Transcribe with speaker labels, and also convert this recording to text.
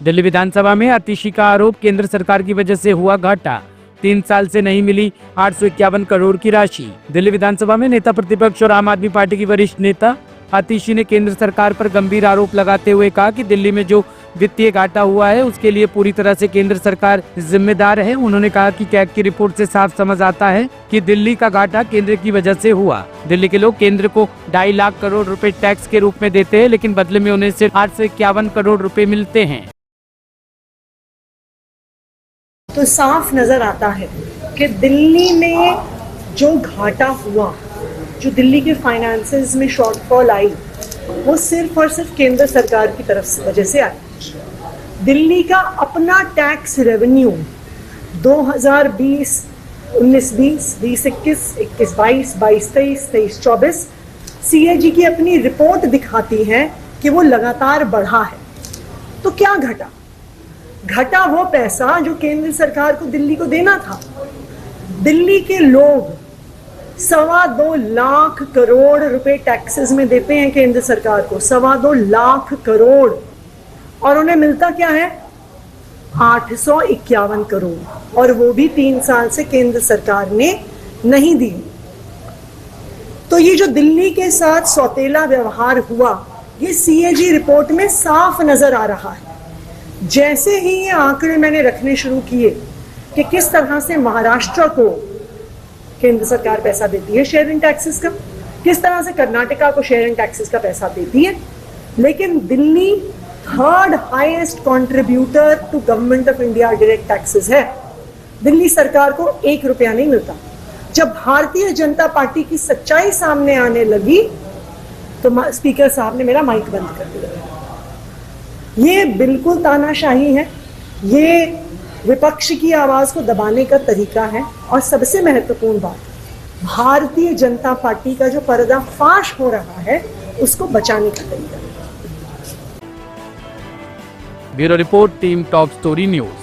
Speaker 1: दिल्ली विधानसभा में आतिशी का आरोप, केंद्र सरकार की वजह से हुआ घाटा, 3 साल से नहीं मिली 851 करोड़ की राशि। दिल्ली विधानसभा में नेता प्रतिपक्ष और आम आदमी पार्टी की वरिष्ठ नेता आतिशी ने केंद्र सरकार पर गंभीर आरोप लगाते हुए कहा कि दिल्ली में जो वित्तीय घाटा हुआ है उसके लिए पूरी तरह से केंद्र सरकार जिम्मेदार है। उन्होंने कहा कि कैग की रिपोर्ट से साफ समझ आता है कि दिल्ली का घाटा केंद्र की वजह से हुआ। दिल्ली के लोग केंद्र को 2.5 लाख करोड़ रुपए टैक्स के रूप में देते हैं, लेकिन बदले में उन्हें सिर्फ 851 करोड़ रुपए मिलते हैं।
Speaker 2: तो साफ नजर आता है कि दिल्ली में जो घाटा हुआ, जो दिल्ली के फाइनेंसेस में शॉर्टफॉल आई, वो सिर्फ और सिर्फ केंद्र सरकार की तरफ से वजह से आई। दिल्ली का अपना टैक्स रेवेन्यू 2020 19-20, 20-21, 21-22, 22-23, 23-24 CAG की अपनी रिपोर्ट दिखाती है कि वो लगातार बढ़ा है। तो क्या घटा? घटा वो पैसा जो केंद्र सरकार को दिल्ली को देना था। दिल्ली के लोग 2.25 लाख करोड़ रुपए टैक्सेस में देते हैं केंद्र सरकार को, 2.25 लाख करोड़, और उन्हें मिलता क्या है? 851 करोड़, और वो भी 3 साल से केंद्र सरकार ने नहीं दी। तो ये जो दिल्ली के साथ सौतेला व्यवहार हुआ, ये CAG रिपोर्ट में साफ नजर आ रहा है। जैसे ही ये आंकड़े मैंने रखने शुरू किए कि किस तरह से महाराष्ट्र को केंद्र सरकार पैसा देती है शेयरिंग टैक्सेस का, किस तरह से कर्नाटका को शेयरिंग टैक्सेस का पैसा देती है, लेकिन Delhi 3rd highest contributor to government of India direct taxes है। दिल्ली सरकार को 1 रुपया नहीं मिलता। जब भारतीय जनता पार्टी की सच्चाई सामने आने लगी तो स्पीकर साहब ने मेरा माइक बंद कर दिया। ये बिल्कुल तानाशाही है, ये विपक्ष की आवाज को दबाने का तरीका है, और सबसे महत्वपूर्ण बात, भारतीय जनता पार्टी का जो पर्दाफाश हो रहा है उसको बचाने का तरीका है।
Speaker 1: Bureau report, team top story news.